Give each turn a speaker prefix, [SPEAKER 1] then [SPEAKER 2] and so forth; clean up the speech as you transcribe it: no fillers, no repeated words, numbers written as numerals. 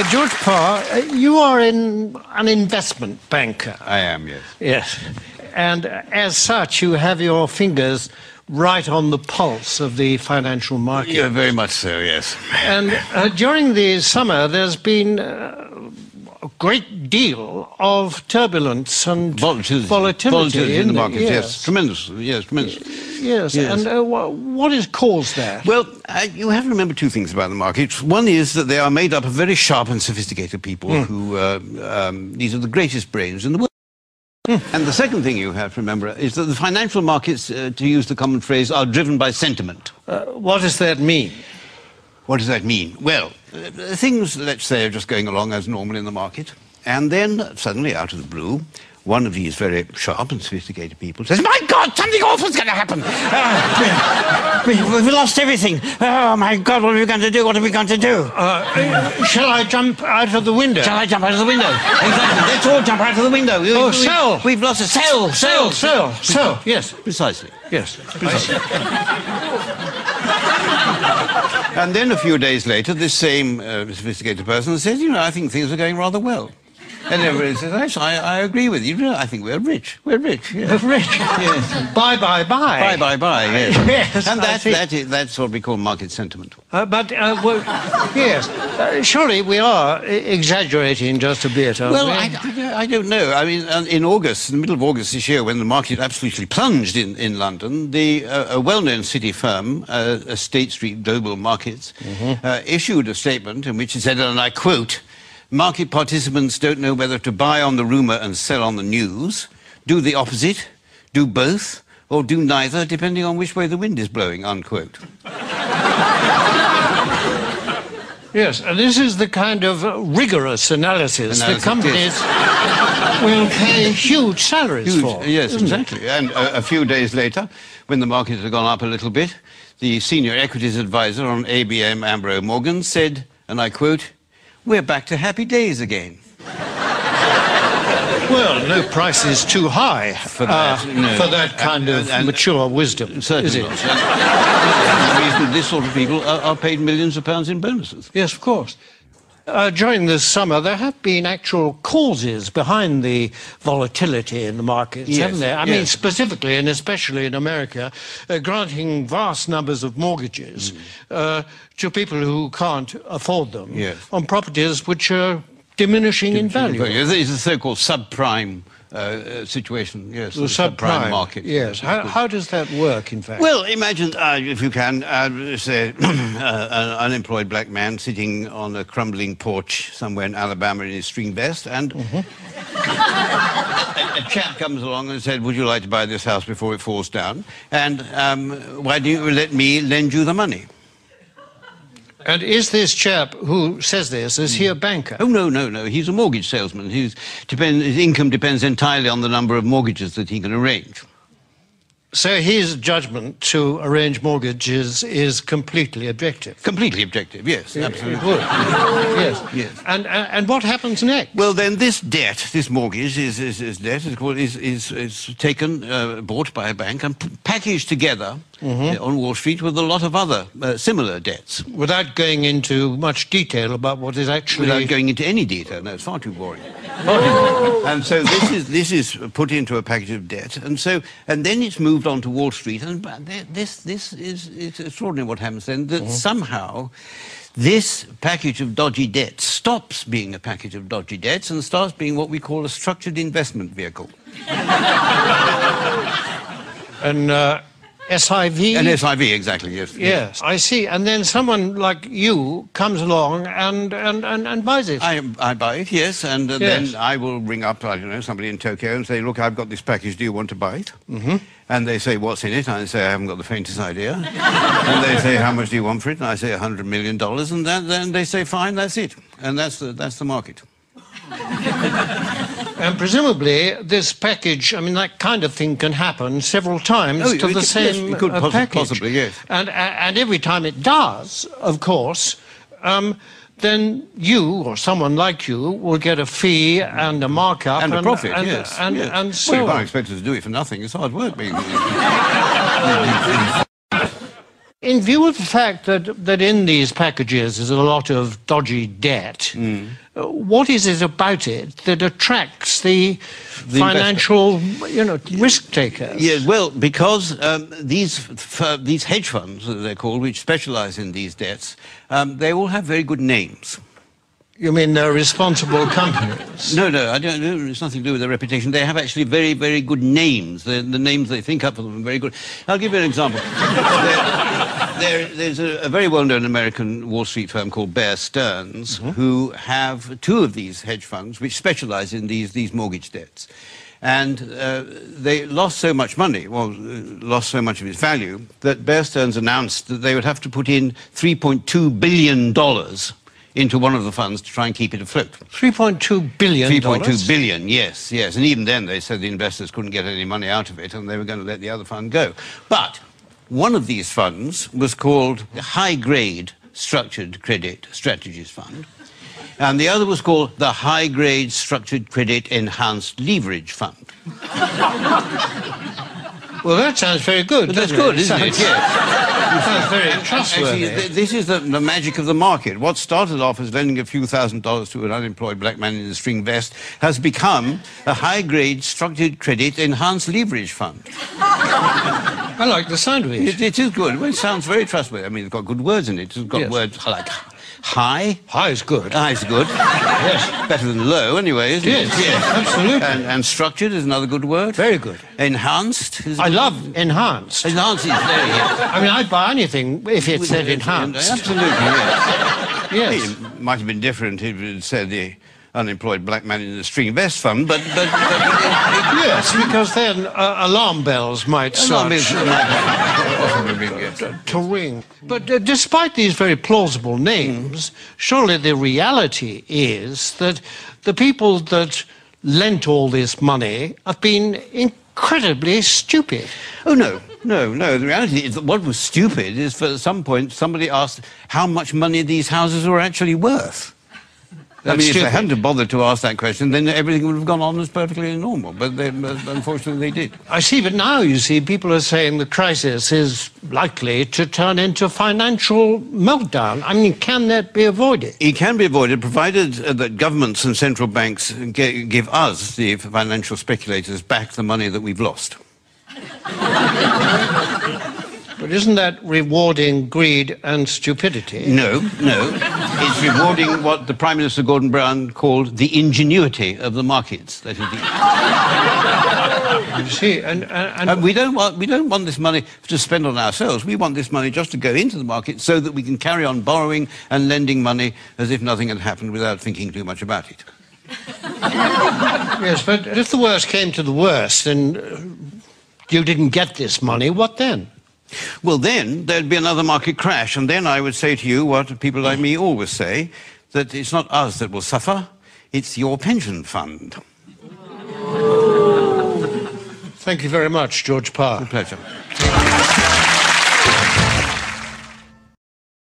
[SPEAKER 1] George Parr, you are an investment banker.
[SPEAKER 2] I am, yes.
[SPEAKER 1] Yes. And as such, you have your fingers right on the pulse of the financial market.
[SPEAKER 2] Yeah, very much so, yes.
[SPEAKER 1] And during the summer, there's been a great deal of turbulence and volatility
[SPEAKER 2] in the market, yes. Tremendous, yes, tremendous.
[SPEAKER 1] Yes, and what has caused that?
[SPEAKER 2] Well, you have to remember two things about the markets. One is that they are made up of very sharp and sophisticated people who, these are the greatest brains in the world. And the second thing you have to remember is that the financial markets, to use the common phrase, are driven by sentiment.
[SPEAKER 1] What does that mean?
[SPEAKER 2] What does that mean? Well, things, let's say, are just going along as normal in the market, and then suddenly, out of the blue, one of these very sharp and sophisticated people says, "My God, something awful's going to happen! We've lost everything! Oh, my God, what are we going to do? What are we going to do?"
[SPEAKER 1] Shall I jump out of the window?
[SPEAKER 2] Shall I jump out of the window? Exactly. Let's all jump out of the window.
[SPEAKER 1] Sell!
[SPEAKER 2] We've lost it. Sell!
[SPEAKER 1] Yes.
[SPEAKER 2] Precisely.
[SPEAKER 1] Yes.
[SPEAKER 2] Precisely. And then a few days later, this same sophisticated person says, "You know, I think things are going rather well." And everybody says, "Actually, I agree with you. I think we're rich. We're rich. Yes.
[SPEAKER 1] Rich.
[SPEAKER 2] Yes.
[SPEAKER 1] Buy.
[SPEAKER 2] Buy. Yes.
[SPEAKER 1] Yes.
[SPEAKER 2] And that's what we call market sentiment.
[SPEAKER 1] Yes. Surely we are exaggerating just a bit.
[SPEAKER 2] Well, I don't know. I mean, in August, in the middle of August this year, when the market absolutely plunged in London, a well-known city firm, State Street Global Markets, issued a statement in which it said, and I quote, "Market participants don't know whether to buy on the rumour and sell on the news, do the opposite, do both, or do neither, depending on which way the wind is blowing," unquote.
[SPEAKER 1] Yes, and this is the kind of rigorous analysis that companies will pay huge salaries for.
[SPEAKER 2] Yes, exactly. And a few days later, when the markets had gone up a little bit, the senior equities advisor on ABM Ambrose Morgan said, and I quote, "We're back to happy days again."
[SPEAKER 1] Well, no price is too high for that kind of mature wisdom,
[SPEAKER 2] certainly
[SPEAKER 1] is it?
[SPEAKER 2] Not. The reason this sort of people are paid millions of pounds in bonuses.
[SPEAKER 1] Yes, of course. During this summer, there have been actual causes behind the volatility in the markets, haven't there? I mean, specifically and especially in America, granting vast numbers of mortgages to people who can't afford them on properties which are diminishing in value.
[SPEAKER 2] It's the so-called subprime situation, yes.
[SPEAKER 1] The subprime
[SPEAKER 2] market.
[SPEAKER 1] Yes. How does that work, in fact?
[SPEAKER 2] Well, imagine, if you can, say, an unemployed black man sitting on a crumbling porch somewhere in Alabama in his string vest, and a chap comes along and said, "Would you like to buy this house before it falls down? And why don't you let me lend you the money?"
[SPEAKER 1] And is this chap who says this, is he a banker?
[SPEAKER 2] Oh, no. He's a mortgage salesman. His income depends entirely on the number of mortgages that he can arrange.
[SPEAKER 1] So his judgment to arrange mortgages is completely objective?
[SPEAKER 2] Completely objective, yes, absolutely.
[SPEAKER 1] It would. Yes. And what happens next?
[SPEAKER 2] Well, then this debt, this mortgage, is taken, bought by a bank and packaged together on Wall Street with a lot of other similar debts.
[SPEAKER 1] Without going into much detail about what is actually...
[SPEAKER 2] Without going into any detail, no, it's far too boring. And so this is put into a package of debt, and then it's moved on to Wall Street, and this is extraordinary what happens then, that somehow this package of dodgy debts stops being a package of dodgy debts and starts being what we call a structured investment vehicle.
[SPEAKER 1] An SIV?
[SPEAKER 2] An SIV, exactly, yes.
[SPEAKER 1] Yes, I see. And then someone like you comes along and buys it.
[SPEAKER 2] I buy it, yes, and then I will ring up, I don't know, somebody in Tokyo and say, "Look, I've got this package, do you want to buy it?" And they say, "What's in it?" And I say, "I haven't got the faintest idea." And they say, "How much do you want for it?" And I say, $100 million, and then they say, "Fine, that's it." And that's the market.
[SPEAKER 1] And presumably this package, I mean, that kind of thing can happen several times to the same package.
[SPEAKER 2] Possibly, yes.
[SPEAKER 1] And every time it does, of course, then you or someone like you will get a fee and a markup
[SPEAKER 2] and a profit,
[SPEAKER 1] yes. And so
[SPEAKER 2] well, you can't expect us to do it for nothing. It's hard work being.
[SPEAKER 1] in view of the fact that in these packages is a lot of dodgy debt, what is it about it that attracts the financial, risk takers?
[SPEAKER 2] Yeah, well, because these hedge funds, as they're called, which specialise in these debts, they all have very good names.
[SPEAKER 1] You mean they're responsible companies?
[SPEAKER 2] No, I don't. It's nothing to do with their reputation. They have actually very, very good names. The names they think up for them are very good. I'll give you an example. There's a very well-known American Wall Street firm called Bear Stearns, who have two of these hedge funds which specialise in these mortgage debts. And they lost so much money, lost so much of its value, that Bear Stearns announced that they would have to put in $3.2 billion into one of the funds to try and keep it afloat.
[SPEAKER 1] $3.2 billion?
[SPEAKER 2] $3.2 billion, yes. And even then they said the investors couldn't get any money out of it and they were going to let the other fund go. But one of these funds was called the High Grade Structured Credit Strategies Fund, and the other was called the High Grade Structured Credit Enhanced Leverage Fund.
[SPEAKER 1] Well, that sounds very good.
[SPEAKER 2] That's good, isn't it? Yes.
[SPEAKER 1] It sounds very trustworthy.
[SPEAKER 2] Actually, this is the magic of the market. What started off as lending a few $1,000s to an unemployed black man in a string vest has become a high-grade structured credit enhanced leverage fund.
[SPEAKER 1] I like the sound of it.
[SPEAKER 2] It is good. Well, it sounds very trustworthy. I mean, it's got good words in it. It's got words like high.
[SPEAKER 1] High is good.
[SPEAKER 2] High is good.
[SPEAKER 1] Yes.
[SPEAKER 2] Better than low, anyway, isn't it?
[SPEAKER 1] Yes, absolutely.
[SPEAKER 2] And structured is another good word.
[SPEAKER 1] Very good.
[SPEAKER 2] Enhanced is...
[SPEAKER 1] I love enhanced.
[SPEAKER 2] Enhanced is very...
[SPEAKER 1] I mean, I'd buy anything if it said enhanced.
[SPEAKER 2] Absolutely, yes.
[SPEAKER 1] Yes.
[SPEAKER 2] It might have been different if it said the unemployed black man in the string vest fund, but yes,
[SPEAKER 1] because then alarm bells might start to ring. But despite these very plausible names, surely the reality is that the people that lent all this money have been incredibly stupid.
[SPEAKER 2] Oh, no. The reality is that what was stupid is, for at some point, somebody asked how much money these houses were actually worth. I mean, if they hadn't bothered to ask that question, then everything would have gone on as perfectly normal. But unfortunately, they did.
[SPEAKER 1] I see, but now, you see, people are saying the crisis is likely to turn into financial meltdown. I mean, can that be avoided?
[SPEAKER 2] It can be avoided, provided that governments and central banks give us, the financial speculators, back the money that we've lost.
[SPEAKER 1] But isn't that rewarding greed and stupidity?
[SPEAKER 2] No. It's rewarding what the Prime Minister Gordon Brown called the ingenuity of the markets. That is
[SPEAKER 1] You see, and
[SPEAKER 2] we don't want this money to spend on ourselves. We want this money just to go into the market so that we can carry on borrowing and lending money as if nothing had happened without thinking too much about it.
[SPEAKER 1] Yes, but if the worst came to the worst and you didn't get this money, what then?
[SPEAKER 2] Well, then there'd be another market crash, and then I would say to you what people like me always say, that it's not us that will suffer, it's your pension fund.
[SPEAKER 1] Thank you very much, George Parr.
[SPEAKER 2] A pleasure.